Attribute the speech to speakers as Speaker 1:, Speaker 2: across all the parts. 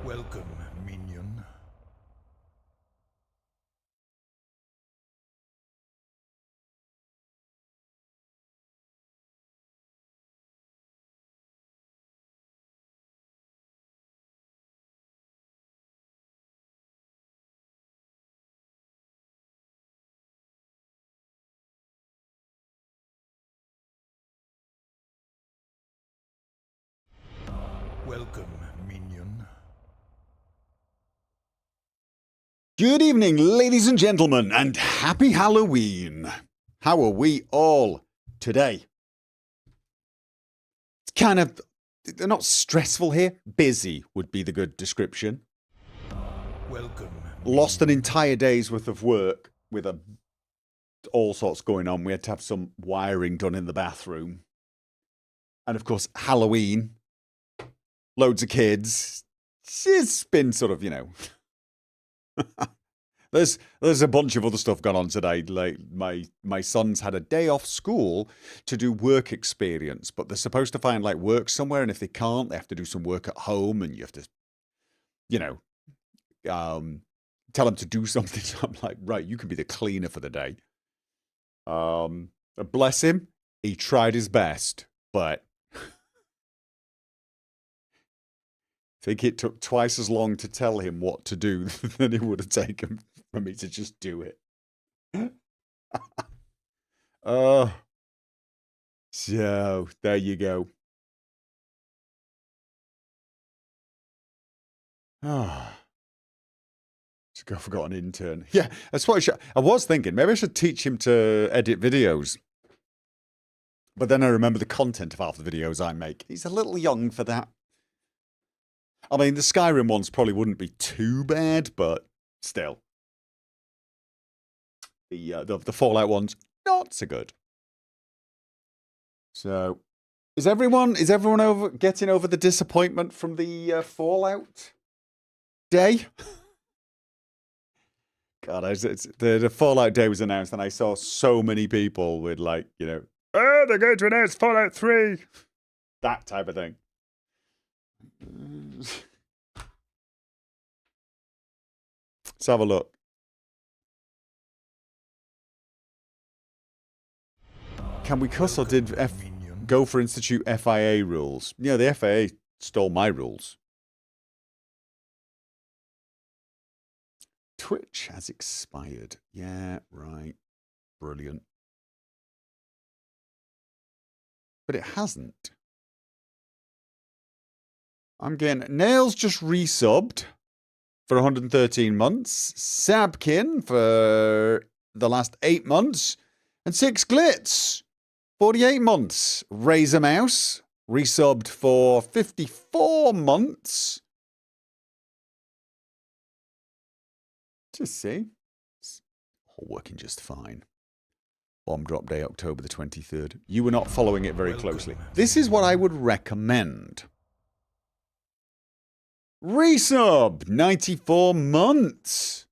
Speaker 1: Welcome, minion. Welcome, minion.
Speaker 2: Good evening, ladies and gentlemen, and happy Halloween. How are we all today? It's kind of, they're not stressful here. Busy would be the good description.
Speaker 1: Welcome.
Speaker 2: Lost an entire day's worth of work with all sorts going on. We had to have some wiring done in the bathroom. And of course, Halloween. Loads of kids. It's been sort of, you know... There's a bunch of other stuff going on today. Like my son's had a day off school to do work experience, but they're supposed to find like work somewhere, and if they can't, they have to do some work at home, and you have to, you know, tell them to do something. So I'm like, right, you can be the cleaner for the day. Bless him, he tried his best, but I think it took twice as long to tell him what to do than it would have taken for me to just do it. So there you go. I forgot an intern. Yeah, that's what I was thinking. Maybe I should teach him to edit videos. But then I remember the content of half the videos I make. He's a little young for that. I mean, the Skyrim ones probably wouldn't be too bad, but still. The Fallout ones, not so good. So, is everyone getting over the disappointment from the Fallout day? God, the Fallout day was announced, and I saw so many people with like, you know, oh, they're going to announce Fallout 3. That type of thing. Let's have a look. Can we cuss, or did Gopher institute FIA rules? Yeah, the FIA stole my rules. Twitch has expired. Yeah, right. Brilliant. But it hasn't. I'm getting... Nails just resubbed for 113 months. Sabkin for the last 8 months. And 6 Glitz, 48 months. Razor Mouse resubbed for 54 months. Just see. It's all working just fine. Bomb drop day, October the 23rd. You were not following it very closely. This is what I would recommend. Resub, 94 months.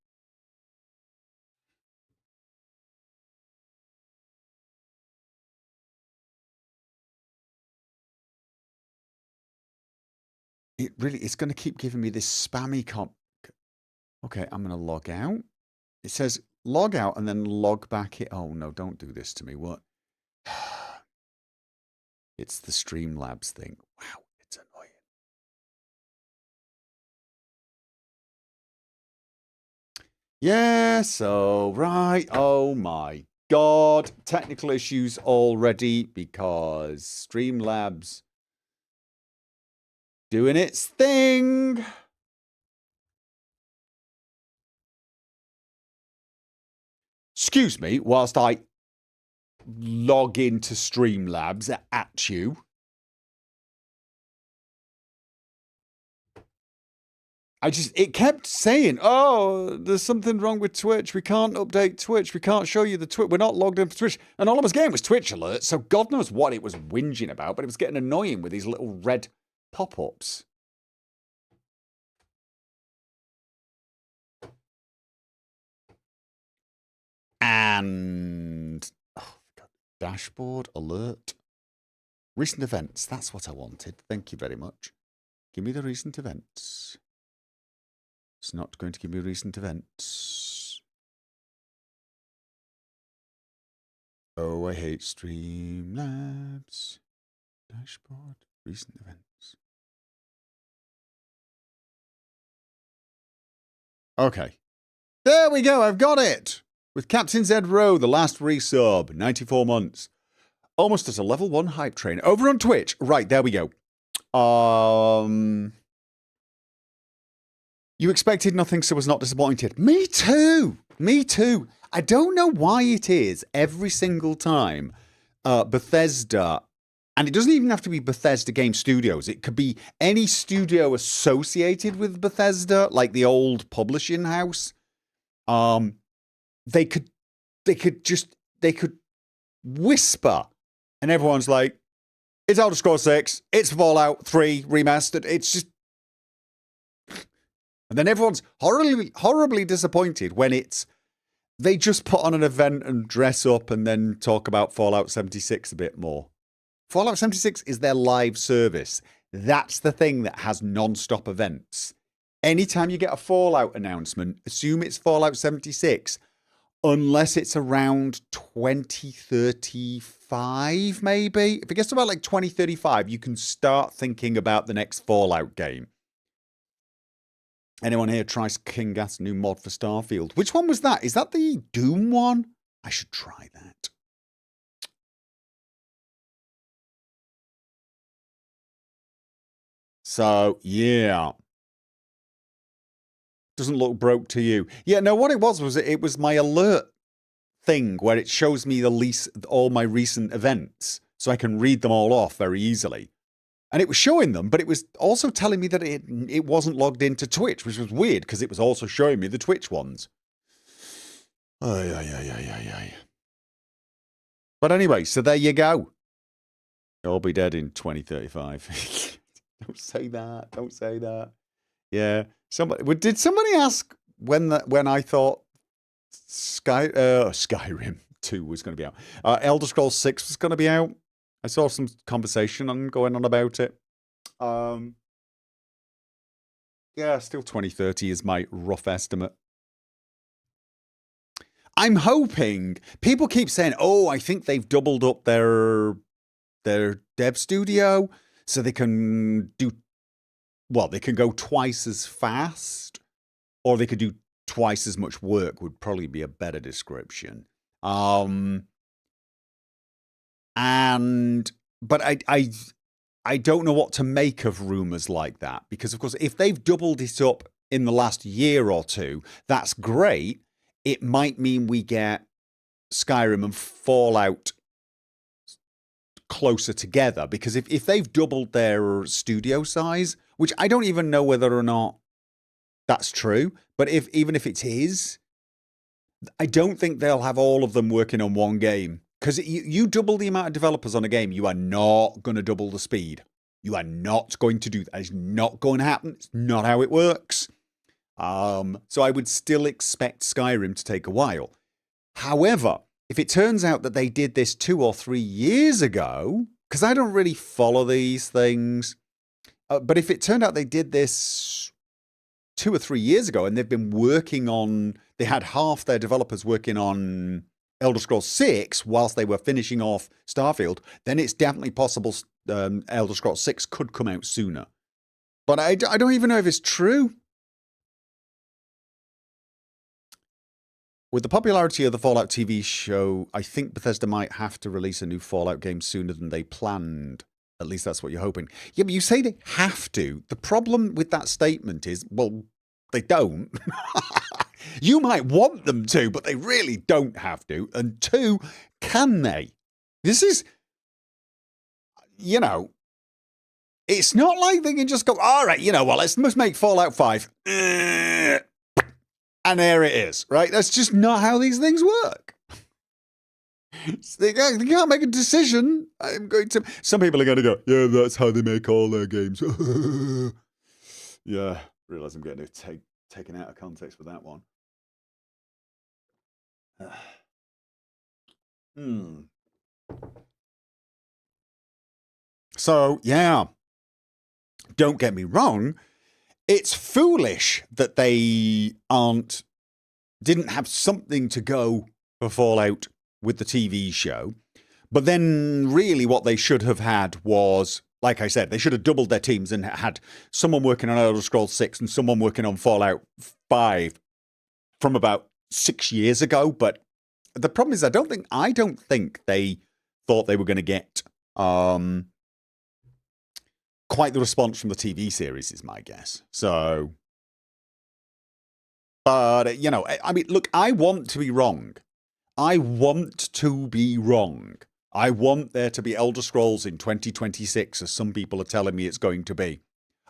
Speaker 2: It's going to keep giving me this spammy comp. Okay, I'm going to log out. It says log out and then log back in. Oh, no, don't do this to me. What? It's the Streamlabs thing. Wow, it's annoying. Yeah, so, right. Oh, my God. Technical issues already because Streamlabs doing its thing. Excuse me, whilst I log into Streamlabs at you. It kept saying, oh, there's something wrong with Twitch. We can't update Twitch. We can't show you the Twitch. We're not logged into Twitch. And all I was getting was Twitch alerts. So God knows what it was whinging about, but it was getting annoying with these little red pop-ups. And God, dashboard alert. Recent events. That's what I wanted. Thank you very much. Give me the recent events. It's not going to give me recent events. Oh, I hate Streamlabs. Dashboard, recent events. Okay. There we go, I've got it! With Captain Zed Rowe, the last resub, 94 months. Almost at a level 1 hype train. Over on Twitch. Right, there we go. You expected nothing, so was not disappointed. Me too! Me too! I don't know why it is every single time Bethesda, and it doesn't even have to be Bethesda Game Studios. It could be any studio associated with Bethesda, like the old publishing house. They could whisper, and everyone's like, "It's Elder Scrolls 6, it's Fallout 3 remastered." It's just, and then everyone's horribly disappointed when they just put on an event and dress up and then talk about Fallout 76 a bit more. Fallout 76 is their live service. That's the thing that has non-stop events. Anytime you get a Fallout announcement, assume it's Fallout 76, unless it's around 2035, maybe. If it gets to about like 2035, you can start thinking about the next Fallout game. Anyone here tries King Gas new mod for Starfield? Which one was that? Is that the Doom one? I should try that. So, yeah. Doesn't look broke to you. Yeah, no, what it was it was my alert thing where it shows me all my recent events so I can read them all off very easily. And it was showing them, but it was also telling me that it wasn't logged into Twitch, which was weird because it was also showing me the Twitch ones. Ay. But anyway, so there you go. I'll be dead in 2035. Don't say that. Don't say that. Yeah. Did somebody ask when I thought Skyrim 2 was going to be out? Elder Scrolls 6 was going to be out. I saw some conversation going on about it. Yeah, still 2030 is my rough estimate. I'm hoping people keep saying, "Oh, I think they've doubled up their dev studio so they can they can go twice as fast, or they could do twice as much work," would probably be a better description. But I don't know what to make of rumors like that, because of course, if they've doubled it up in the last year or two, that's great. It might mean we get Skyrim and Fallout closer together, because if they've doubled their studio size, which I don't even know whether or not that's true, but even if it is, I don't think they'll have all of them working on one game. Because you double the amount of developers on a game, you are not going to double the speed. You are not going to do that. It's not going to happen. It's not how it works. So I would still expect Skyrim to take a while. However, if it turns out that they did this 2 or 3 years ago, because I don't really follow these things, but if it turned out they did this 2 or 3 years ago and they've been working on, they had half their developers working on Elder Scrolls 6 whilst they were finishing off Starfield, then it's definitely possible Elder Scrolls 6 could come out sooner. But I don't even know if it's true. With the popularity of the Fallout TV show, I think Bethesda might have to release a new Fallout game sooner than they planned. At least that's what you're hoping. Yeah, but you say they have to. The problem with that statement is, well, they don't. You might want them to, but they really don't have to. And 2, can they? This is, it's not like they can just go, all right, let's make Fallout 5. And there it is, right? That's just not how these things work. They can't make a decision. Some people are going to go, yeah, that's how they make all their games. Yeah, realize I'm getting taken out of context with that one. So, yeah, don't get me wrong. it's foolish that they didn't have something to go for Fallout with the TV show. But then really what they should have had was, like I said, they should have doubled their teams and had someone working on Elder Scrolls 6 and someone working on Fallout 5 from about 6 years ago. But the problem is I don't think they thought they were going to get quite the response from the TV series is my guess. So, but, you know, I mean, look, I want to be wrong. I want to be wrong. I want there to be Elder Scrolls in 2026, as some people are telling me it's going to be.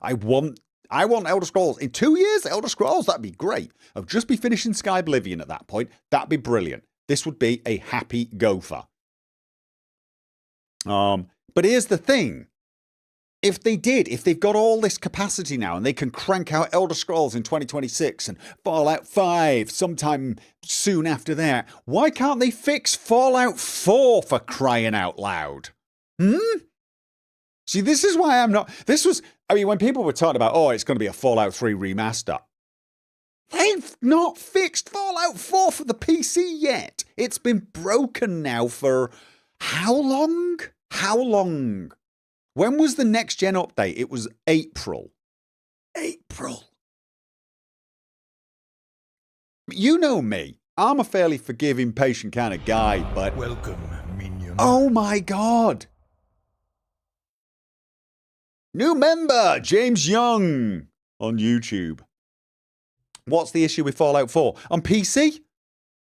Speaker 2: I want Elder Scrolls. In 2 years, Elder Scrolls, that'd be great. I'll just be finishing Sky Oblivion at that point. That'd be brilliant. This would be a happy gopher. But here's the thing. If they've got all this capacity now and they can crank out Elder Scrolls in 2026 and Fallout 5 sometime soon after that, why can't they fix Fallout 4 for crying out loud? See, this is why I'm not... when people were talking about, it's going to be a Fallout 3 remaster, they've not fixed Fallout 4 for the PC yet. It's been broken now for how long? How long? When was the next gen update? It was April. You know me. I'm a fairly forgiving, patient kind of guy, but...
Speaker 1: Welcome, minion.
Speaker 2: Oh my god! New member, James Young, on YouTube. What's the issue with Fallout 4? On PC?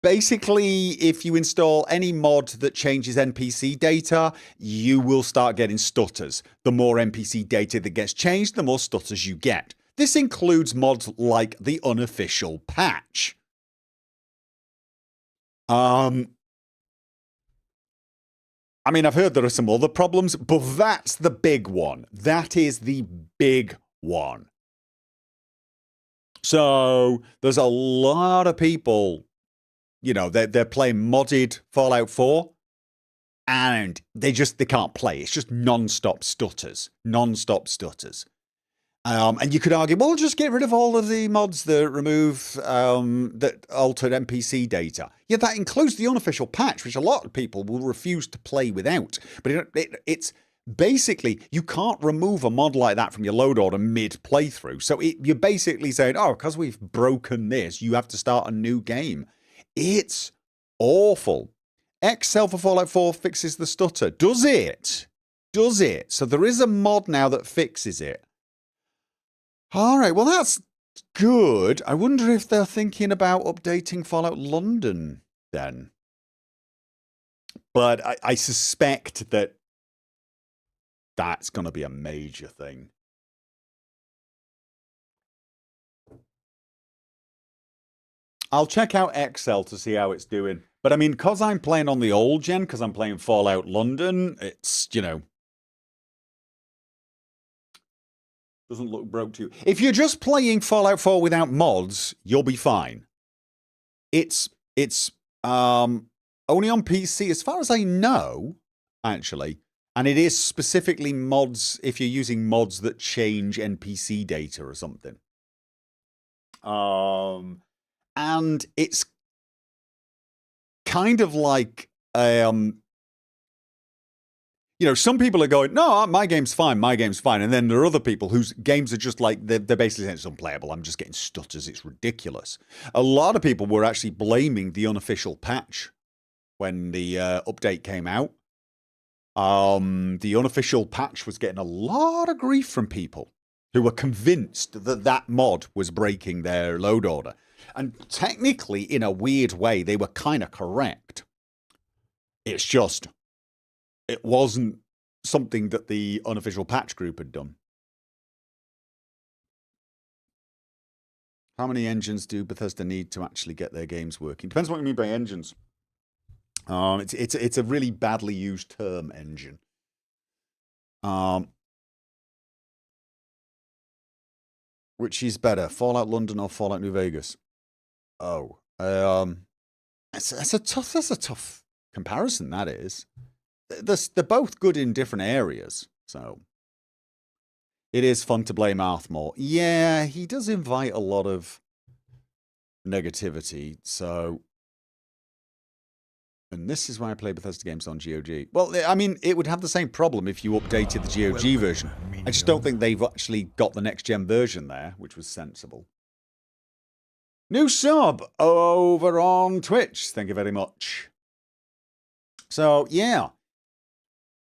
Speaker 2: Basically, if you install any mod that changes NPC data, you will start getting stutters. The more NPC data that gets changed, the more stutters you get. This includes mods like the unofficial patch. I've heard there are some other problems, but that's the big one. That is the big one. So, there's a lot of people... You know, they're playing modded Fallout 4 and they can't play. It's just non-stop stutters. And you could argue, well, just get rid of all of the mods that remove, that altered NPC data. Yeah, that includes the unofficial patch, which a lot of people will refuse to play without. But it's basically, you can't remove a mod like that from your load order mid-playthrough. So you're basically saying, because we've broken this, you have to start a new game. It's awful. Excel for Fallout 4 fixes the stutter. Does it? So there is a mod now that fixes it. Alright, well that's good. I wonder if they're thinking about updating Fallout London then. But I suspect that that's going to be a major thing. I'll check out Excel to see how it's doing. But because I'm playing on the old gen, because I'm playing Fallout London, it's, doesn't look broke to you. If you're just playing Fallout 4 without mods, you'll be fine. It's only on PC, as far as I know, actually. And it is specifically mods, if you're using mods that change NPC data or something. And it's kind of like, some people are going, no, my game's fine. And then there are other people whose games are just like, they're basically saying it's unplayable. I'm just getting stutters. It's ridiculous. A lot of people were actually blaming the unofficial patch when the update came out. The unofficial patch was getting a lot of grief from people who were convinced that that mod was breaking their load order. And technically, in a weird way, they were kind of correct. It's just, it wasn't something that the unofficial patch group had done. How many engines do Bethesda need to actually get their games working? Depends what you mean by engines. It's a really badly used term, engine. Which is better, Fallout London or Fallout New Vegas? That's a tough comparison. That is, they're both good in different areas. So, It is fun to blame Arth more. Yeah, he does invite a lot of negativity, so... And this is why I play Bethesda games on GOG. Well, I mean, it would have the same problem if you updated the GOG version. I just don't think they've actually got the next-gen version there, which was sensible. New sub over on Twitch. Thank you very much. So, yeah.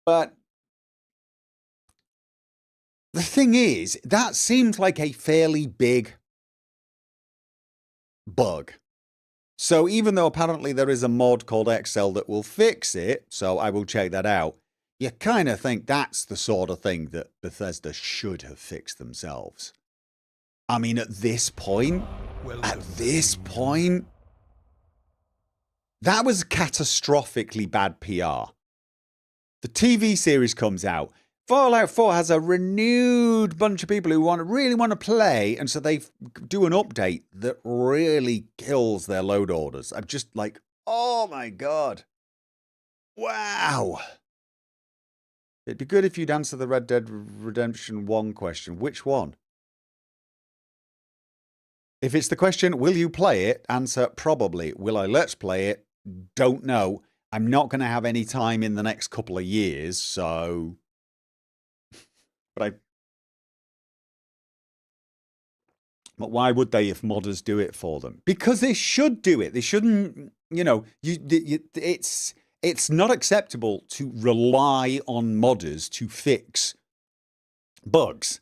Speaker 2: But the thing is, that seems like a fairly big bug. So even though apparently there is a mod called Excel that will fix it, so I will check that out, you kind of think that's the sort of thing that Bethesda should have fixed themselves. I mean, at this point, that was catastrophically bad PR. The TV series comes out. Fallout 4 has a renewed bunch of people who really want to play, and so they do an update that really kills their load orders. I'm just like, oh my god. Wow. It'd be good if you'd answer the Red Dead Redemption 1 question. Which one? If it's the question, will you play it? Answer, probably. Will I let's play it? Don't know. I'm not going to have any time in the next couple of years, so... But why would they if modders do it for them? Because they should do it. They shouldn't, you know, it's not acceptable to rely on modders to fix bugs.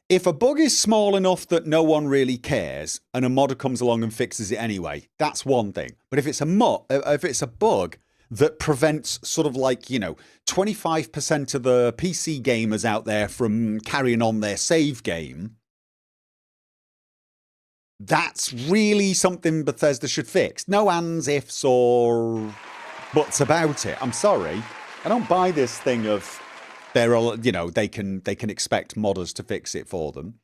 Speaker 2: If a bug is small enough that no one really cares and a modder comes along and fixes it anyway, that's one thing. But if it's a bug that prevents sort of like, you know, 25% of the PC gamers out there from carrying on their save game, that's really something Bethesda should fix. No ands, ifs, or buts about it. I'm sorry. I don't buy this thing of they're all, you know, they can expect modders to fix it for them.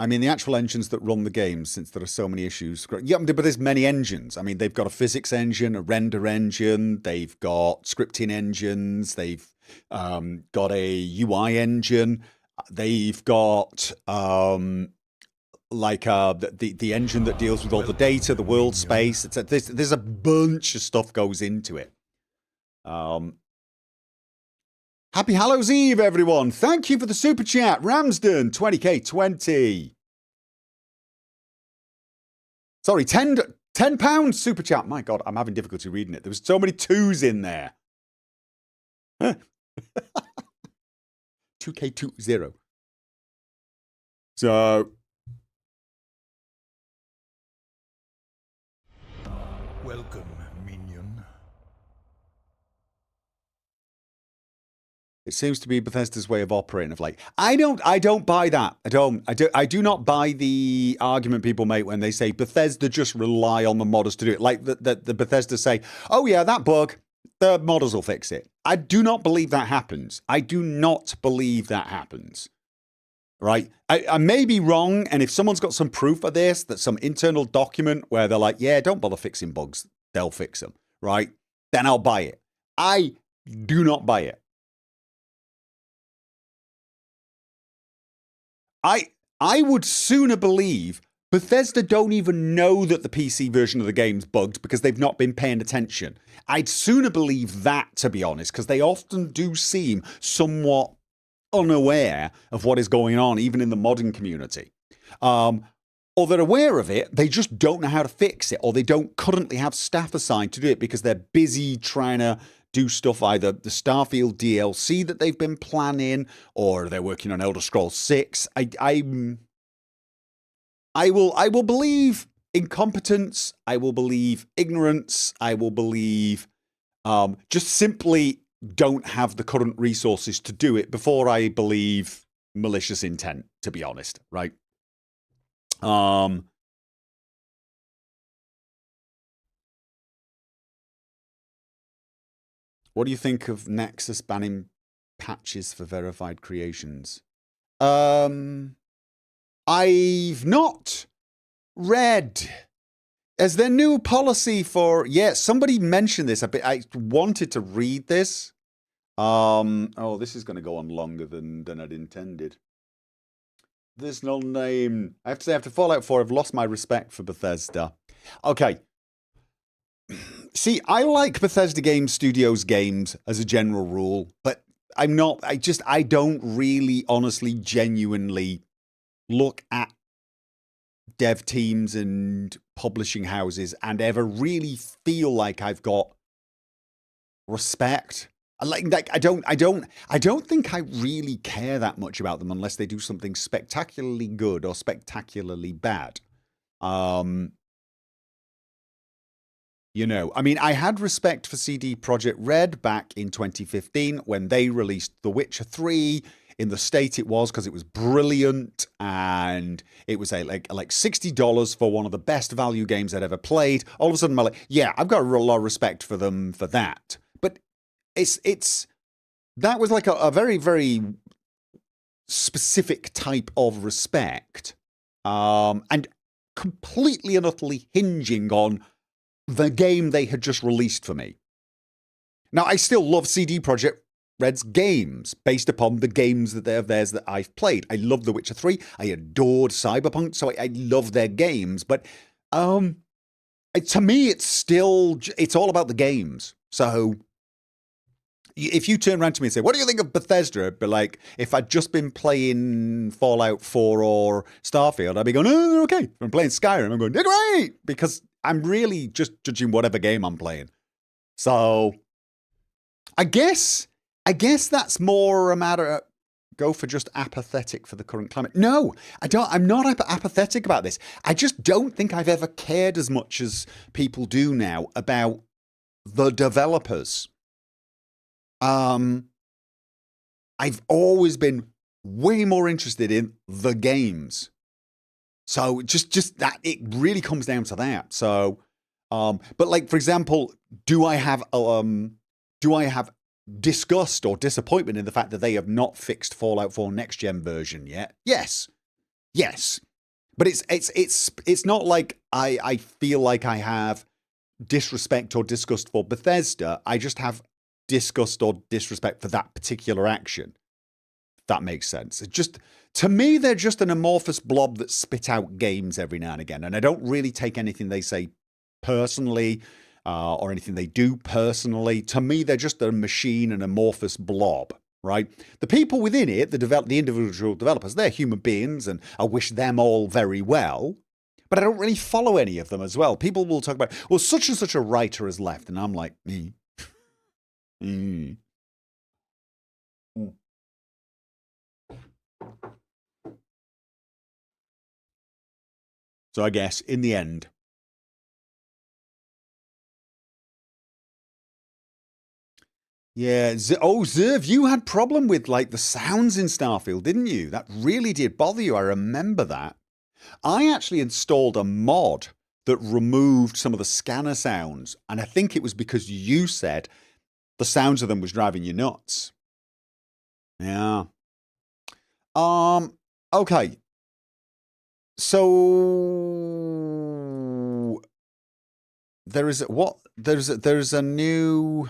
Speaker 2: I mean, the actual engines that run the games, since there are so many issues. Yeah, but there's many engines. I mean, they've got a physics engine, a render engine, they've got scripting engines, they've got a UI engine, they've got like the engine that deals with all the data, the world space. There's a bunch of stuff goes into it. Happy Hallows Eve, everyone. Thank you for the super chat. Ramsden, 20k20. Sorry, £10 super chat. My God, I'm having difficulty reading it. There was so many twos in there. 2k20. So...
Speaker 1: Welcome, minion.
Speaker 2: It seems to be Bethesda's way of operating. Of like, I don't buy that. I do not buy the argument people make when they say Bethesda just rely on the modders to do it. Like the Bethesda say, oh yeah, that bug, the modders will fix it. I do not believe that happens. I do not believe that happens. Right? I may be wrong, and if someone's got some proof of this, that some internal document where they're like, yeah, don't bother fixing bugs, they'll fix them, right? Then I'll buy it. I do not buy it. I would sooner believe Bethesda don't even know that the PC version of the game's bugged because they've not been paying attention. I'd sooner believe that, to be honest, because they often do seem somewhat unaware of what is going on, even in the modding community. Or they're aware of it, they just don't know how to fix it, or they don't currently have staff assigned to do it because they're busy trying to do stuff, either the Starfield DLC that they've been planning, or they're working on Elder Scrolls 6. I will believe incompetence, I will believe ignorance, I will believe just simply don't have the current resources to do it before I believe malicious intent, to be honest, right? What do you think of Nexus banning patches for verified creations? I've not read. As their new policy for... Yeah, somebody mentioned this. I wanted to read this. Oh, this is going to go on longer than I'd intended. There's no name. I have to say, after Fallout 4, I've lost my respect for Bethesda. Okay. See, I like Bethesda Game Studios games as a general rule, but I don't really, honestly, genuinely look at dev teams and publishing houses and ever really feel like I've got respect. I don't think I really care that much about them unless they do something spectacularly good or spectacularly bad. You know, I mean, I had respect for CD Projekt Red back in 2015 when they released The Witcher 3 in the state it was, because it was brilliant and it was like $60 for one of the best value games I'd ever played. All of a sudden, I'm like, yeah, I've got a lot of respect for them for that. But that was like a very, very specific type of respect, and completely and utterly hinging on the game they had just released for me. Now, I still love CD Projekt Red's games based upon the games that they're theirs that I've played. I love The Witcher 3. I adored Cyberpunk, so I love their games. But to me, it's all about the games. So if you turn around to me and say, what do you think of Bethesda? I'd be like, if I'd just been playing Fallout 4 or Starfield, I'd be going, oh, okay. If I'm playing Skyrim, I'm going, they're great, because I'm really just judging whatever game I'm playing. So I guess that's more a matter of Gopher just apathetic for the current climate. No, I'm not apathetic about this. I just don't think I've ever cared as much as people do now about the developers. I've always been way more interested in the games. So just that, it really comes down to that. So, but like, for example, do I have disgust or disappointment in the fact that they have not fixed Fallout 4 next gen version yet? Yes. But it's not like I feel like I have disrespect or disgust for Bethesda. I just have disgust or disrespect for that particular action. If that makes sense. It just, to me, they're just an amorphous blob that spit out games every now and again, and I don't really take anything they say personally, or anything they do personally. To me, they're just a machine, an amorphous blob, right? The people within it, the individual developers, they're human beings, and I wish them all very well, but I don't really follow any of them as well. People will talk about, well, such and such a writer has left, and I'm like, So I guess, in the end, yeah. Zerv, you had problem with like the sounds in Starfield, didn't you? That really did bother you. I remember that. I actually installed a mod that removed some of the scanner sounds, and I think it was because you said the sounds of them was driving you nuts. Yeah. Okay. So there's a new.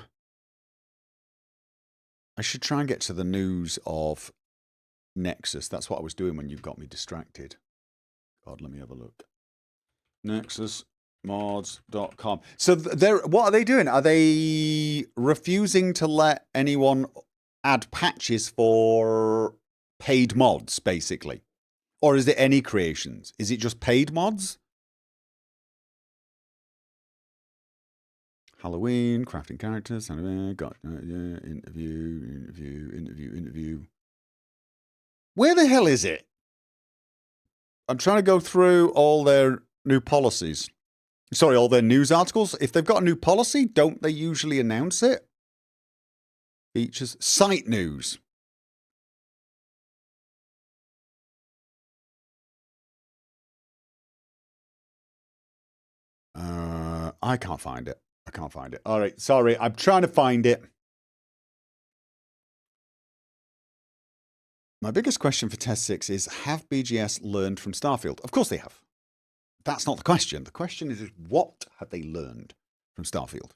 Speaker 2: I should try and get to the news of Nexus. That's what I was doing when you got me distracted. God, let me have a look. NexusMods.com. So what are they doing? Are they refusing to let anyone add patches for paid mods, basically? Or is it any creations? Is it just paid mods? Halloween, crafting characters, interview. Where the hell is it? I'm trying to go through all their new policies. Sorry, all their news articles. If they've got a new policy, don't they usually announce it? Features, site news. I can't find it. All right, sorry. I'm trying to find it. My biggest question for Test 6 is, have BGS learned from Starfield? Of course they have. That's not the question. The question is, what have they learned from Starfield?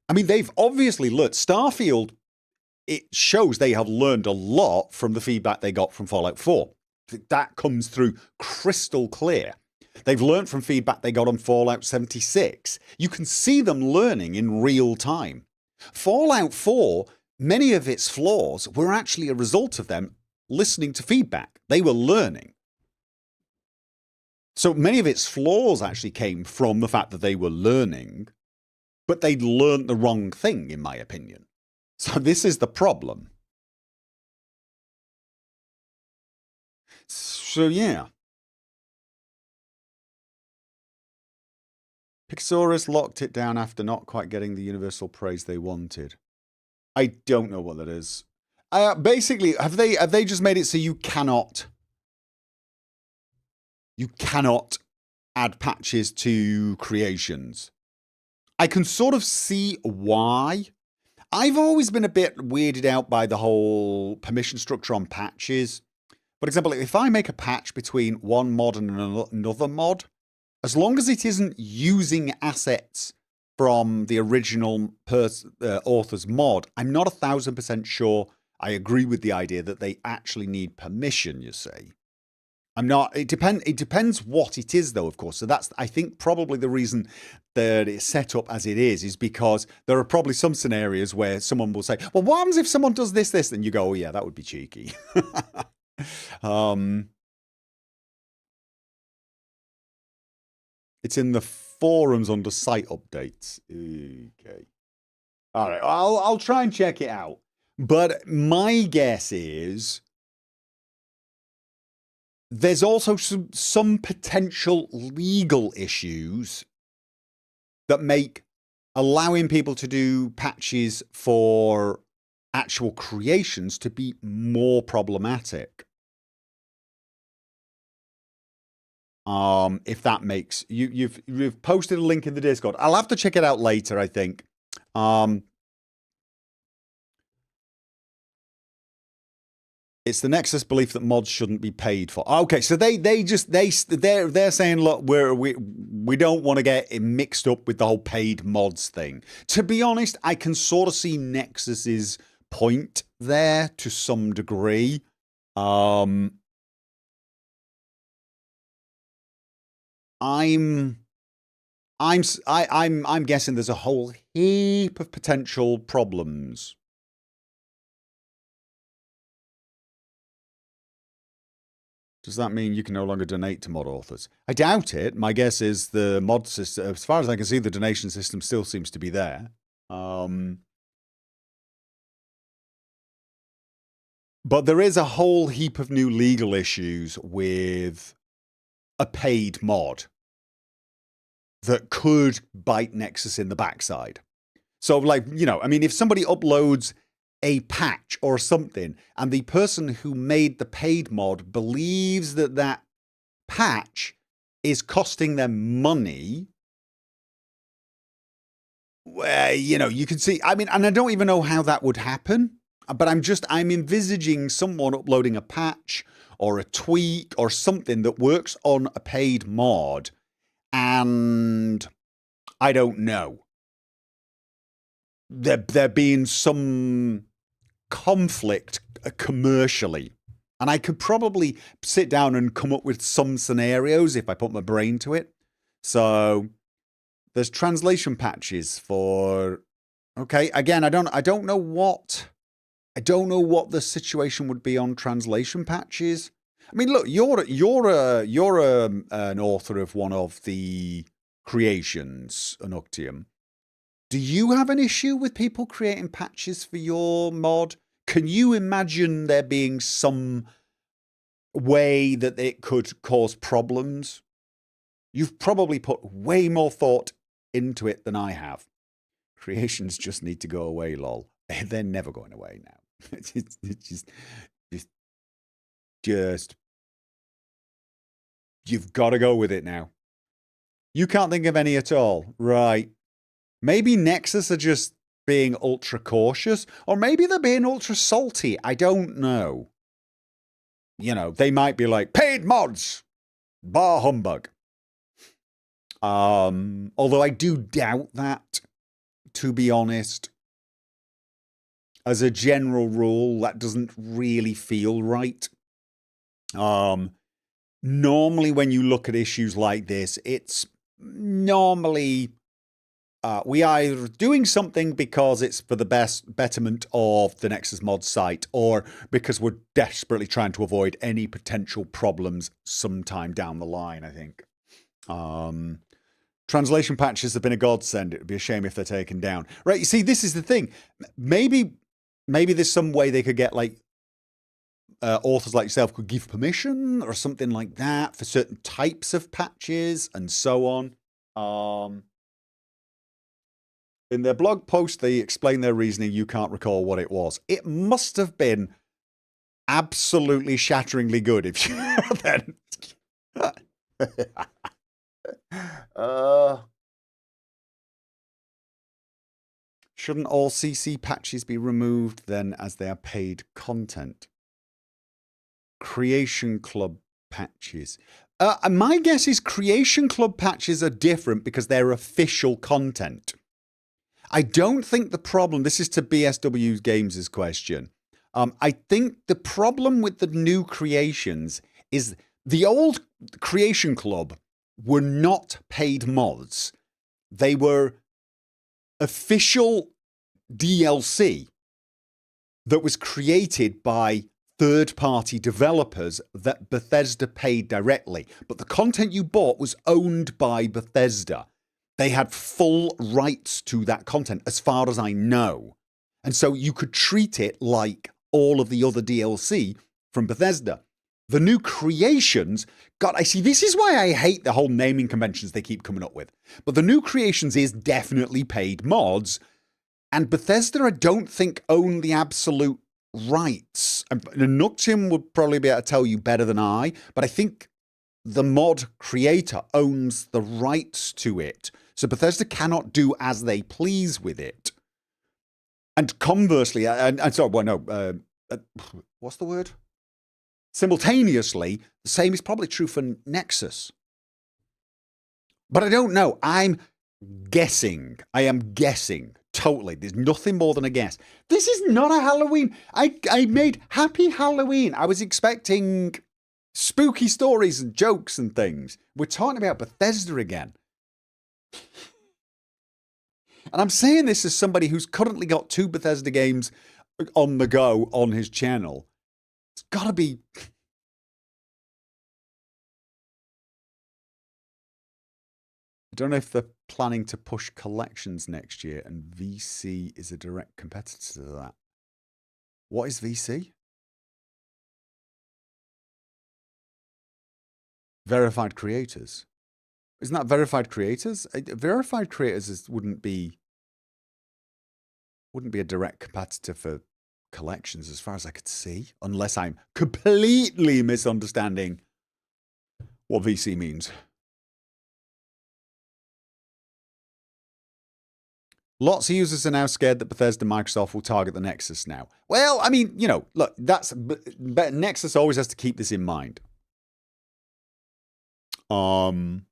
Speaker 2: I mean, they've obviously learned. Starfield it shows they have learned a lot from the feedback they got from Fallout 4. That comes through crystal clear. They've learned from feedback they got on Fallout 76. You can see them learning in real time. Fallout 4, many of its flaws were actually a result of them listening to feedback. They were learning. So many of its flaws actually came from the fact that they were learning, but they'd learned the wrong thing, in my opinion. So this is the problem. So yeah. Pixoris locked it down after not quite getting the universal praise they wanted. I don't know what that is. Basically, have they just made it so you cannot add patches to creations? I can sort of see why. I've always been a bit weirded out by the whole permission structure on patches. For example, if I make a patch between one mod and another mod, as long as it isn't using assets from the original author's mod, I'm not 1,000% sure I agree with the idea that they actually need permission, you see. I'm not, it depends what it is though, of course. So that's, I think, probably the reason that it's set up as it is because there are probably some scenarios where someone will say, well, what happens if someone does this? And you go, oh yeah, that would be cheeky. It's in the forums under site updates. Okay. All right. I'll try and check it out. But my guess is there's also some potential legal issues that make allowing people to do patches for actual creations to be more problematic. If that makes you've posted a link in the Discord. I'll have to check it out later, I think. It's the Nexus belief that mods shouldn't be paid for. Okay, so they're saying, look, we don't want to get mixed up with the whole paid mods thing. To be honest, I can sort of see Nexus's point there to some degree. I'm guessing there's a whole heap of potential problems. Does that mean you can no longer donate to mod authors? I doubt it. My guess is the mod system, as far as I can see, the donation system still seems to be there. But there is a whole heap of new legal issues with a paid mod that could bite Nexus in the backside. So, like, you know, I mean, if somebody uploads a patch or something, and the person who made the paid mod believes that that patch is costing them money, well, you know, you can see, I mean, and I don't even know how that would happen, but I'm envisaging someone uploading a patch or a tweak or something that works on a paid mod, and I don't know. There being some conflict commercially. And I could probably sit down and come up with some scenarios if I put my brain to it. So there's translation patches for, okay, again, I don't know what the situation would be on translation patches. I mean, look, you're an author of one of the creations, Anuctium. Do you have an issue with people creating patches for your mod? Can you imagine there being some way that it could cause problems? You've probably put way more thought into it than I have. Creations just need to go away, lol. They're never going away now. It's just you've got to go with it now. You can't think of any at all, right? Maybe Nexus are just being ultra cautious, or maybe they're being ultra salty. I don't know. You know, they might be like, paid mods, bar humbug. Although I do doubt that, to be honest. as a general rule, that doesn't really feel right. Normally when you look at issues like this, it's normally we are either doing something because it's for the betterment of the Nexus mod site, or because we're desperately trying to avoid any potential problems sometime down the line, I think. Translation patches have been a godsend. It would be a shame if they're taken down. Right, you see, this is the thing. Maybe there's some way they could get, like, authors like yourself could give permission or something like that for certain types of patches and so on. In their blog post, they explain their reasoning. You can't recall what it was. It must have been absolutely shatteringly good if you then. Shouldn't all CC patches be removed then, as they are paid content? Creation Club patches. My guess is Creation Club patches are different because they're official content. I don't think the problem, this is to BSW Games' question. I think the problem with the new creations is the old Creation Club were not paid mods. They were official DLC that was created by third-party developers that Bethesda paid directly. But the content you bought was owned by Bethesda. They had full rights to that content, as far as I know. And so you could treat it like all of the other DLC from Bethesda. The new creations, God, I see, this is why I hate the whole naming conventions they keep coming up with. But the new creations is definitely paid mods, and Bethesda, I don't think, own the absolute rights. And Nuxium would probably be able to tell you better than I, but I think the mod creator owns the rights to it. So Bethesda cannot do as they please with it. And conversely, what's the word? Simultaneously, the same is probably true for Nexus. But I don't know. I'm guessing. I am guessing. Totally. There's nothing more than a guess. This is not a Halloween. I made Happy Halloween. I was expecting spooky stories and jokes and things. We're talking about Bethesda again. And I'm saying this as somebody who's currently got 2 Bethesda games on the go on his channel. It's got to be. I don't know if they're planning to push collections next year, and VC is a direct competitor to that. What is VC? Verified creators. Isn't that verified creators? Verified creators wouldn't be a direct competitor for collections, as far as I could see, unless I'm completely misunderstanding what VC means. Lots of users are now scared that Bethesda and Microsoft will target the Nexus now. Well, I mean, you know, look, Nexus always has to keep this in mind. I'm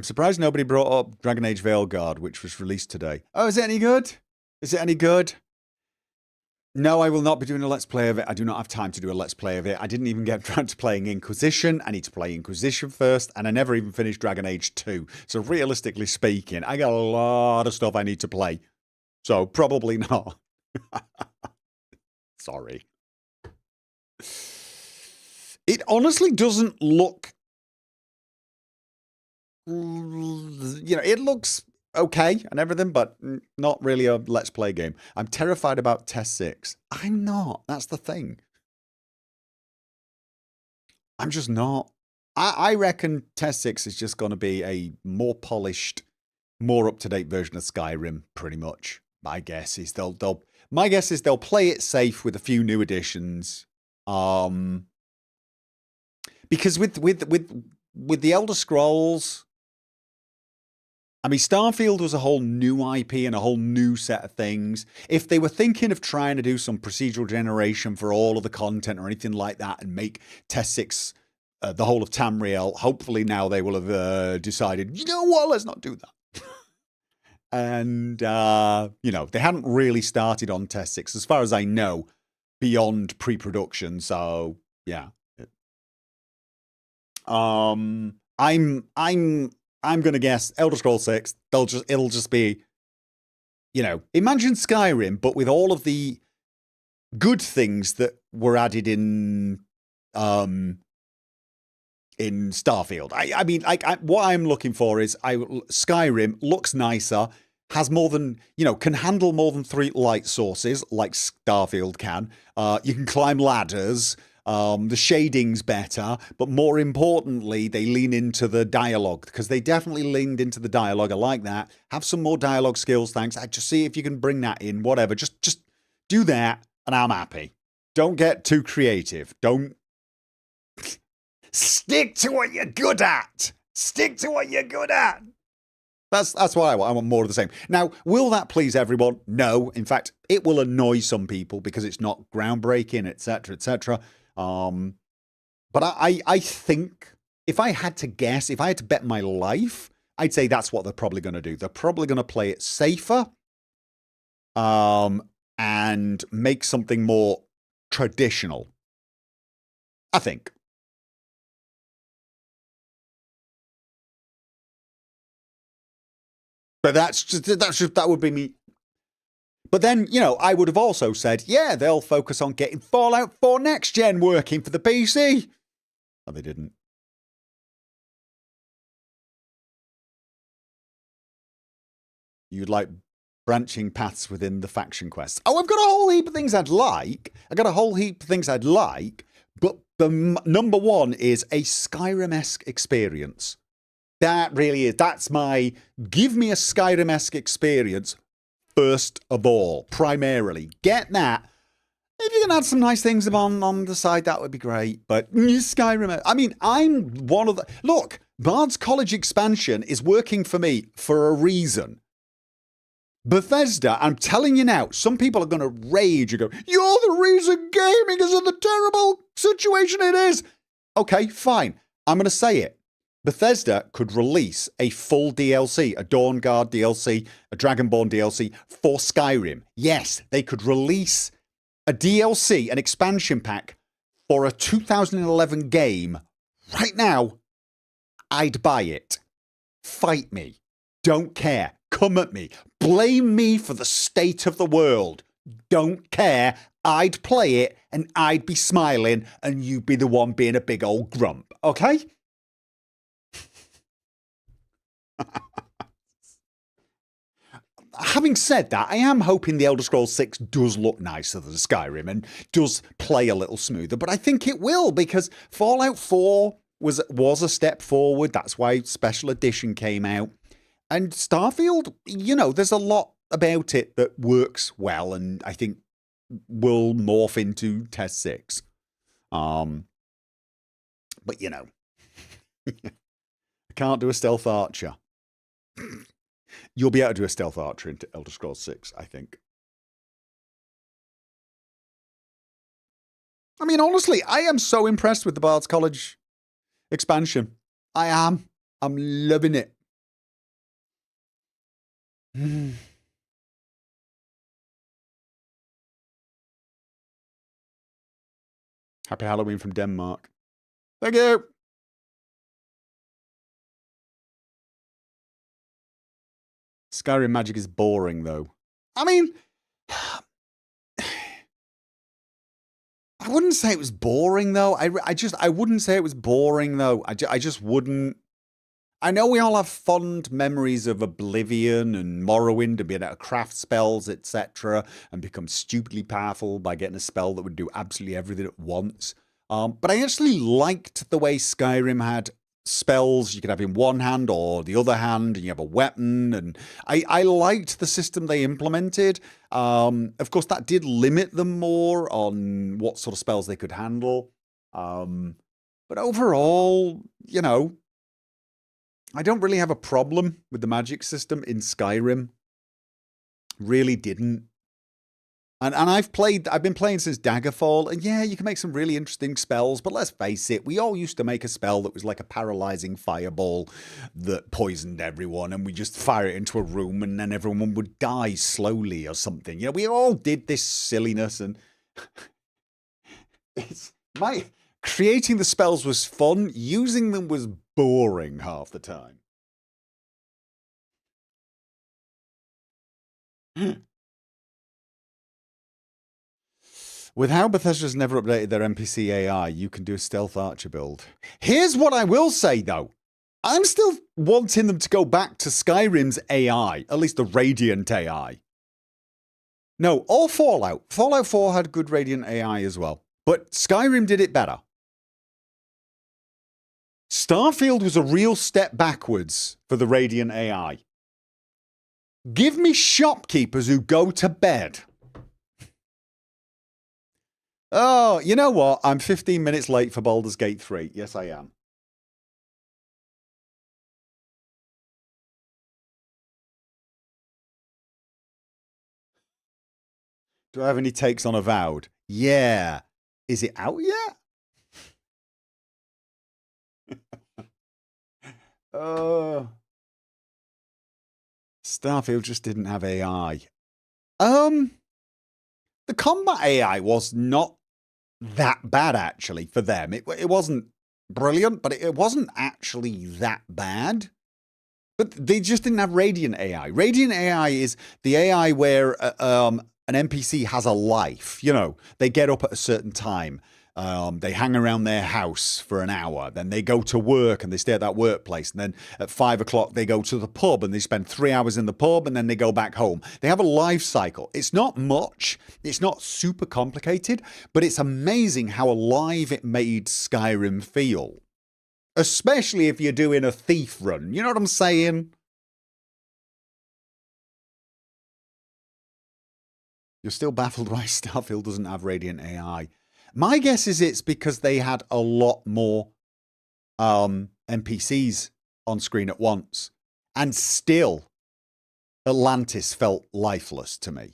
Speaker 2: surprised nobody brought up Dragon Age Veilguard, which was released today. Oh, is it any good? Is it any good? No, I will not be doing a Let's Play of it. I do not have time to do a Let's Play of it. I didn't even get around to playing Inquisition. I need to play Inquisition first, and I never even finished Dragon Age 2. So realistically speaking, I got a lot of stuff I need to play. So probably not. Sorry. It honestly doesn't look. You know, it looks okay and everything, but not really a Let's Play game. I'm terrified about Test 6. I'm not. That's the thing. I'm just not. I reckon Test 6 is just going to be a more polished, more up-to-date version of Skyrim, pretty much. My guess is they'll play it safe with a few new additions. Because with the Elder Scrolls, I mean, Starfield was a whole new IP and a whole new set of things. If they were thinking of trying to do some procedural generation for all of the content or anything like that and make Test 6 the whole of Tamriel. Hopefully now they will have decided, you know what, let's not do that. And, they hadn't really started on Test 6, as far as I know, beyond pre-production. So, yeah. I'm gonna guess Elder Scrolls 6. It'll just be, imagine Skyrim, but with all of the good things that were added in Starfield. I mean, what I'm looking for is Skyrim looks nicer, has more than, can handle more than 3 light sources like Starfield can. You can climb ladders. The shading's better, but more importantly, they lean into the dialogue, because they definitely leaned into the dialogue. I like that. Have some more dialogue skills, thanks. I just see if you can bring that in, whatever. Just do that, and I'm happy. Don't get too creative. Don't stick to what you're good at. Stick to what you're good at. That's what I want. I want more of the same. Now, will that please everyone? No. In fact, it will annoy some people because it's not groundbreaking, etc., etc. But I think if I had to guess, if I had to bet my life, I'd say that's what they're probably going to do. They're probably going to play it safer, and make something more traditional. I think. But that would be me. But then, I would have also said, yeah, they'll focus on getting Fallout 4 Next Gen working for the PC. Oh, they didn't. You'd like branching paths within the faction quests. Oh, I've got a whole heap of things I'd like. But the number one is a Skyrim-esque experience. That really is. That's my, give me a Skyrim-esque experience first of all, primarily. Get that. If you can add some nice things on the side, that would be great. But Skyrim, I mean, I'm one of the... Look, Bard's College expansion is working for me for a reason. Bethesda, I'm telling you now, some people are going to rage and go, you're the reason gaming is in the terrible situation it is. Okay, fine. I'm going to say it. Bethesda could release a full DLC, a Dawnguard DLC, a Dragonborn DLC for Skyrim. Yes, they could release a DLC, an expansion pack for a 2011 game right now. I'd buy it. Fight me. Don't care. Come at me. Blame me for the state of the world. Don't care. I'd play it and I'd be smiling and you'd be the one being a big old grump. Okay? Having said that, I am hoping the Elder Scrolls 6 does look nicer than Skyrim and does play a little smoother, but I think it will, because Fallout 4 was a step forward. That's why Special Edition came out. And Starfield, there's a lot about it that works well and I think will morph into Test 6. But I can't do a stealth archer. You'll be able to do a stealth archer into Elder Scrolls 6, I think. I mean, honestly, I am so impressed with the Bard's College expansion. I am. I'm loving it. Happy Halloween from Denmark. Thank you. Skyrim magic is boring, though. I mean, I wouldn't say it was boring, though. I wouldn't say it was boring, though. I just wouldn't. I know we all have fond memories of Oblivion and Morrowind and being able to craft spells, etc., and become stupidly powerful by getting a spell that would do absolutely everything at once. But I actually liked the way Skyrim had spells you could have in one hand or the other hand, and you have a weapon, and I liked the system they implemented. Of course, that did limit them more on what sort of spells they could handle. But overall, I don't really have a problem with the magic system in Skyrim. Really didn't. And I've been playing since Daggerfall, and yeah, you can make some really interesting spells, but let's face it, we all used to make a spell that was like a paralyzing fireball that poisoned everyone, and we just fire it into a room, and then everyone would die slowly or something. You know, we all did this silliness, and creating the spells was fun, using them was boring half the time. With how Bethesda's never updated their NPC AI, you can do a stealth archer build. Here's what I will say, though. I'm still wanting them to go back to Skyrim's AI, at least the Radiant AI. No, or Fallout. Fallout 4 had good Radiant AI as well. But Skyrim did it better. Starfield was a real step backwards for the Radiant AI. Give me shopkeepers who go to bed. Oh, you know what? I'm 15 minutes late for Baldur's Gate 3. Yes, I am. Do I have any takes on Avowed? Yeah. Is it out yet? Starfield just didn't have AI. The combat AI was not that bad, actually, for them. It wasn't brilliant, but it wasn't actually that bad. But they just didn't have Radiant AI. Radiant AI is the AI where an NPC has a life. You know, they get up at a certain time. They hang around their house for an hour. Then they go to work and they stay at that workplace. And then at 5 o'clock, they go to the pub and they spend 3 hours in the pub and then they go back home. They have a life cycle. It's not much. It's not super complicated, but it's amazing how alive it made Skyrim feel. Especially if you're doing a thief run. You know what I'm saying? You're still baffled why Starfield doesn't have Radiant AI. My guess is it's because they had a lot more NPCs on screen at once. And still, Atlantis felt lifeless to me.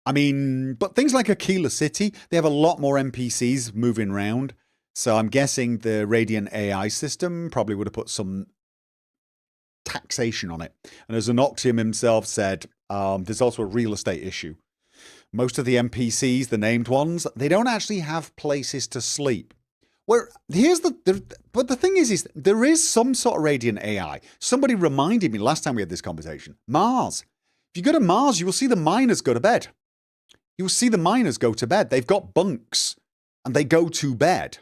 Speaker 2: I mean, but things like Aquila City, they have a lot more NPCs moving around. So I'm guessing the Radiant AI system probably would have put some taxation on it. And as Anoxium himself said, there's also a real estate issue. Most of the NPCs, the named ones, they don't actually have places to sleep. But the thing is there is some sort of Radiant AI. Somebody reminded me last time we had this conversation. Mars. If you go to Mars, you will see the miners go to bed. You will see the miners go to bed. They've got bunks and they go to bed.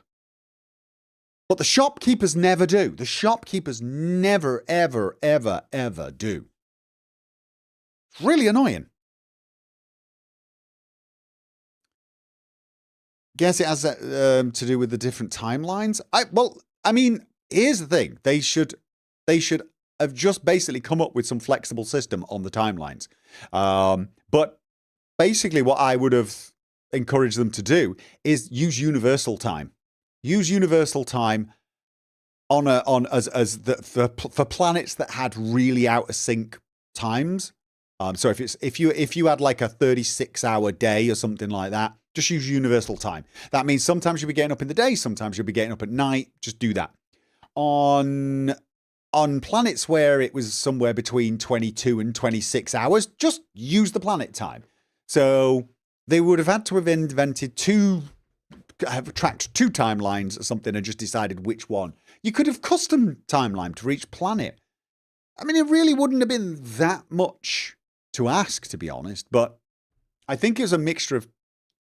Speaker 2: But the shopkeepers never do. The shopkeepers never, ever, ever, ever do. It's really annoying. Guess it has to do with the different timelines. I mean, here's the thing. They should have just basically come up with some flexible system on the timelines. But basically what I would have encouraged them to do is use universal time. Use universal time for planets that had really out of sync times. So if you had like a 36-hour day or something like that, just use universal time. That means sometimes you'll be getting up in the day, sometimes you'll be getting up at night. Just do that. On planets where it was somewhere between 22 and 26 hours, just use the planet time. So they would have had to have tracked two timelines or something and just decided which one. You could have custom timeline for each planet. I mean, it really wouldn't have been that much to ask, to be honest, but I think it was a mixture of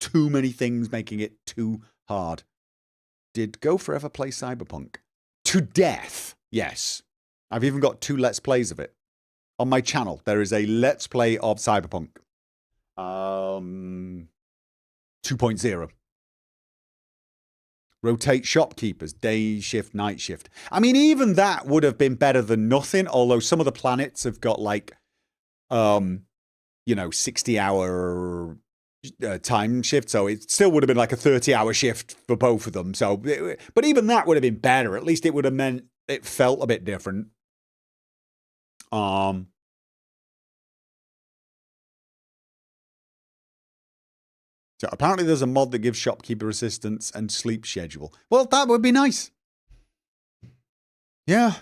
Speaker 2: too many things making it too hard. Did Gopher ever play Cyberpunk? To death, yes. I've even got 2 Let's Plays of it. On my channel, there is a Let's Play of Cyberpunk. 2.0. Rotate shopkeepers, day shift, night shift. I mean, even that would have been better than nothing, although some of the planets have got like, 60-hour time shift, so it still would have been like a 30-hour shift for both of them. So, but even that would have been better. At least it would have meant it felt a bit different. So apparently there's a mod that gives shopkeeper assistance and sleep schedule. Well, that would be nice. Yeah.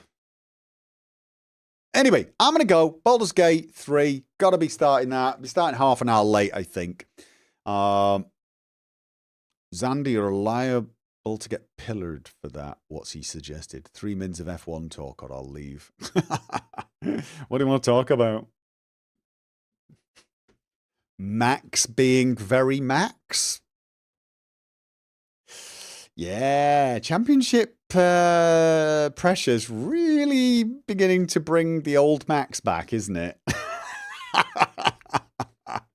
Speaker 2: Anyway, I'm going to go. Baldur's Gate 3. Got to be starting that. Be starting half an hour late, I think. Zandy, you're liable to get pillared for that. What's he suggested? 3 mins of F1 talk or I'll leave. What do you want to talk about? Max being very Max? Yeah, championship pressure's really beginning to bring the old Max back, isn't it?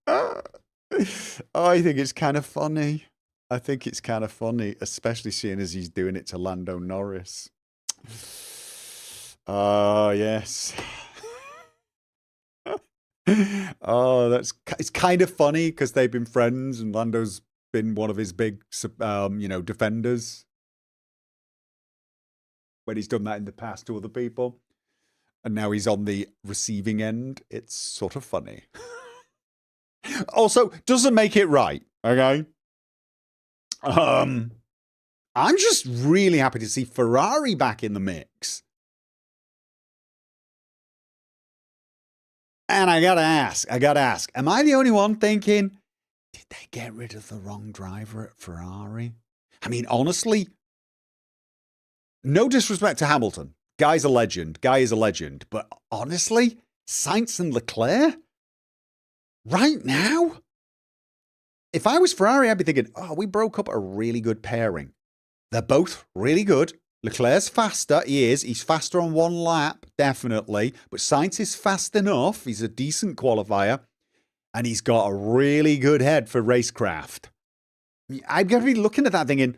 Speaker 2: Oh, I think it's kind of funny. I think it's kind of funny, especially seeing as he's doing it to Lando Norris. Oh, yes. Oh, it's kind of funny because they've been friends and Lando's been one of his big, defenders when he's done that in the past to other people. And now he's on the receiving end. It's sort of funny. Also, doesn't make it right, okay? I'm just really happy to see Ferrari back in the mix. And I gotta ask, am I the only one thinking, did they get rid of the wrong driver at Ferrari? I mean, honestly, no disrespect to Hamilton. Guy is a legend. But honestly, Sainz and Leclerc? Right now? If I was Ferrari, I'd be thinking, we broke up a really good pairing. They're both really good. Leclerc's faster. He's faster on one lap, definitely. But Sainz is fast enough. He's a decent qualifier. And he's got a really good head for racecraft. I'm going to be looking at that thinking,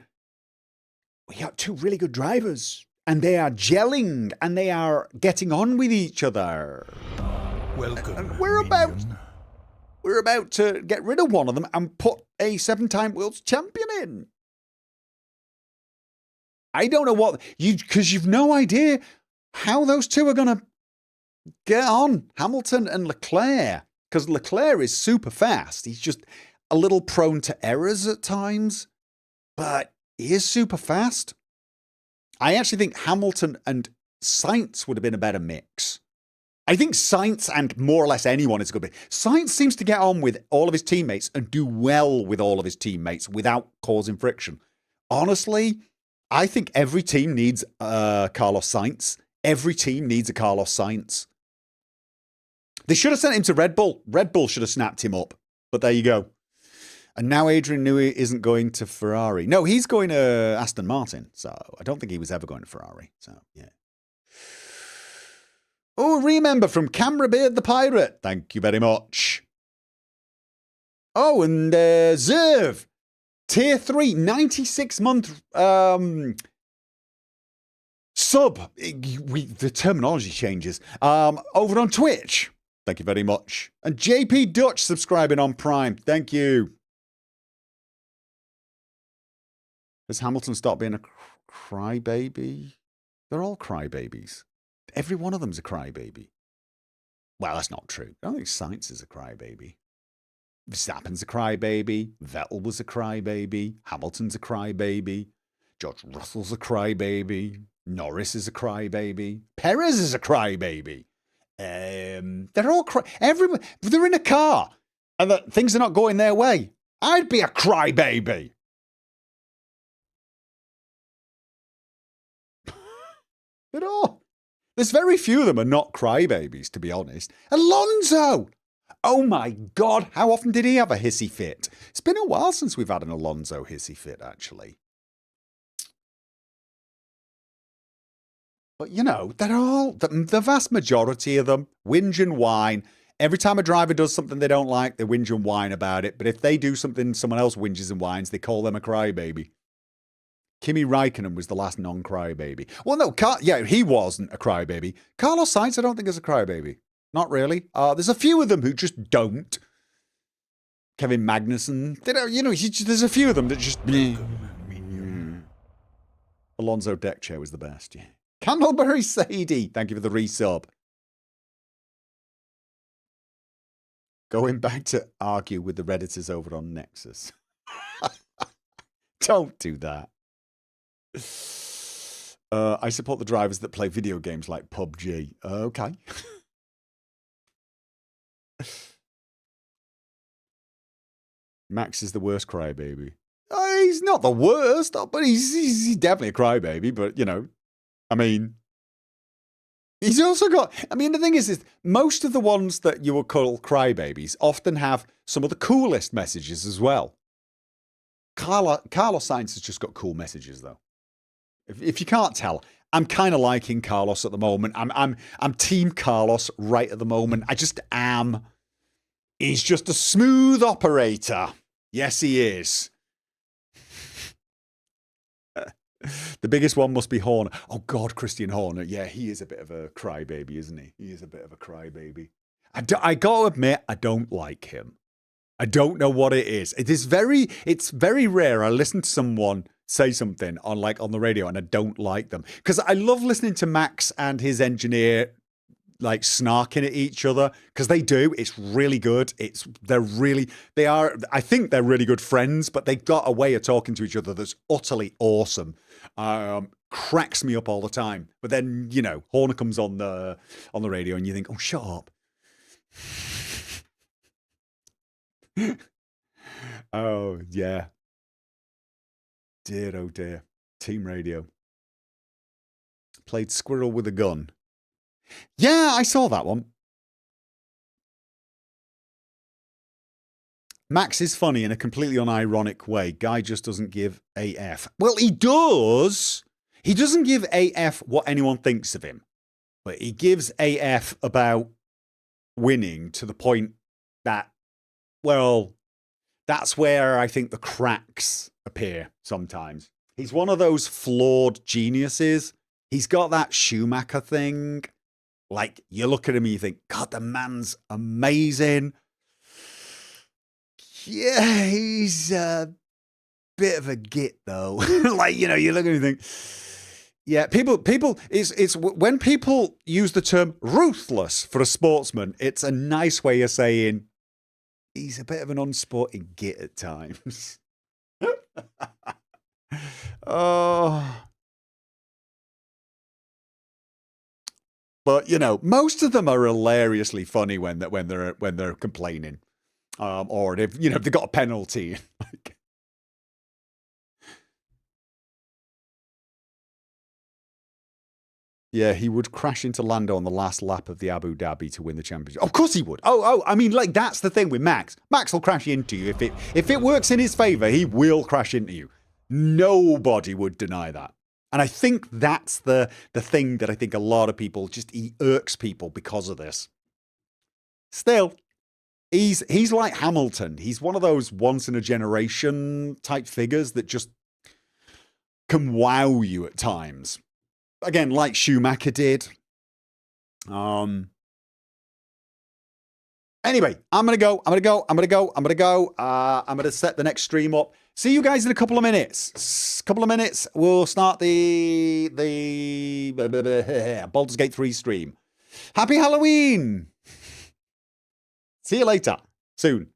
Speaker 2: we got 2 really good drivers. And they are gelling. And they are getting on with each other.
Speaker 1: Welcome,
Speaker 2: and we're about to get rid of one of them and put a 7-time world champion in. I don't know what because you've no idea how those two are going to get on, Hamilton and Leclerc, because Leclerc is super fast. He's just a little prone to errors at times, but he is super fast. I actually think Hamilton and Sainz would have been a better mix. I think Sainz and more or less anyone is going to be. Sainz seems to get on with all of his teammates and do well with all of his teammates without causing friction. Honestly, I think every team needs Carlos Sainz. Every team needs a Carlos Sainz. They should have sent him to Red Bull. Red Bull should have snapped him up. But there you go. And now Adrian Newey isn't going to Ferrari. No, he's going to Aston Martin. So I don't think he was ever going to Ferrari. So, yeah. Oh, remember from Camera Beard the Pirate. Thank you very much. Oh, and Zerv. Tier 3, 96-month sub. The terminology changes. Over on Twitch. Thank you very much. And JP Dutch subscribing on Prime. Thank you. Has Hamilton stopped being a crybaby? They're all crybabies. Every one of them's a crybaby. Well, that's not true. I don't think Sainz is a crybaby. Verstappen's a crybaby. Vettel was a crybaby. Hamilton's a crybaby. George Russell's a crybaby. Norris is a crybaby. Perez is a crybaby. They're all everyone. They're in a car and things are not going their way. I'd be a crybaby. They're all. There's very few of them are not crybabies, to be honest. Alonso. Oh my God, how often did he have a hissy fit? It's been a while since we've had an Alonso hissy fit, actually. But, they're all, the vast majority of them, whinge and whine. Every time a driver does something they don't like, they whinge and whine about it. But if they do something someone else whinges and whines, they call them a crybaby. Kimi Räikkönen was the last non-crybaby. Well, no, he wasn't a crybaby. Carlos Sainz, I don't think is a crybaby. Not really. There's a few of them who just don't. Kevin Magnussen. There's a few of them that just... Alonso deck chair was the best, yeah. Candleberry Sadie, thank you for the resub. Going back to argue with the Redditors over on Nexus. Don't do that. I support the drivers that play video games like PUBG. Okay. Max is the worst crybaby. He's not the worst, but he's definitely a crybaby. But, you know, I mean, he's also got... I mean, the thing is most of the ones that you would call crybabies often have some of the coolest messages as well. Carlos Sainz has just got cool messages, though. If you can't tell, I'm kind of liking Carlos at the moment. I'm Team Carlos right at the moment. I just am. He's just a smooth operator. Yes, he is. The biggest one must be Horner. Oh, God, Christian Horner. Yeah, he is a bit of a crybaby, isn't he? He is a bit of a crybaby. I got to admit, I don't like him. I don't know what it is. It's very rare. I listen to someone say something on the radio and I don't like them. Because I love listening to Max and his engineer like snarking at each other, because they do. It's really good. I think they're really good friends, but they got a way of talking to each other that's utterly awesome. Cracks me up all the time. But then, you know, Horner comes on the radio and you think, oh, shut up. Oh, yeah. Dear, oh dear. Team radio. Played Squirrel with a Gun. Yeah, I saw that one. Max is funny in a completely unironic way. Guy just doesn't give AF. Well, he does. He doesn't give AF what anyone thinks of him. But he gives AF about winning to the point that, well, that's where I think the cracks appear sometimes. He's one of those flawed geniuses. He's got that Schumacher thing. Like, you look at him and you think, God, the man's amazing. Yeah, he's a bit of a git, though. Like, you know, you look at him and think, yeah, it's when people use the term ruthless for a sportsman, it's a nice way of saying he's a bit of an unsporting git at times. Oh. But, you know, most of them are hilariously funny when they're complaining, or if they've got a penalty. Yeah, he would crash into Lando on the last lap of the Abu Dhabi to win the championship. Of course he would. I mean, like, that's the thing with Max. Max will crash into you if it works in his favor. He will crash into you. Nobody would deny that. And I think that's the thing that I think a lot of people he irks people because of this. Still, he's like Hamilton. He's one of those once in a generation type figures that just can wow you at times. Again, like Schumacher did. Anyway, I'm gonna go. I'm gonna set the next stream up. See you guys in a couple of minutes. We'll start the Baldur's Gate 3 stream. Happy Halloween! See you later. Soon.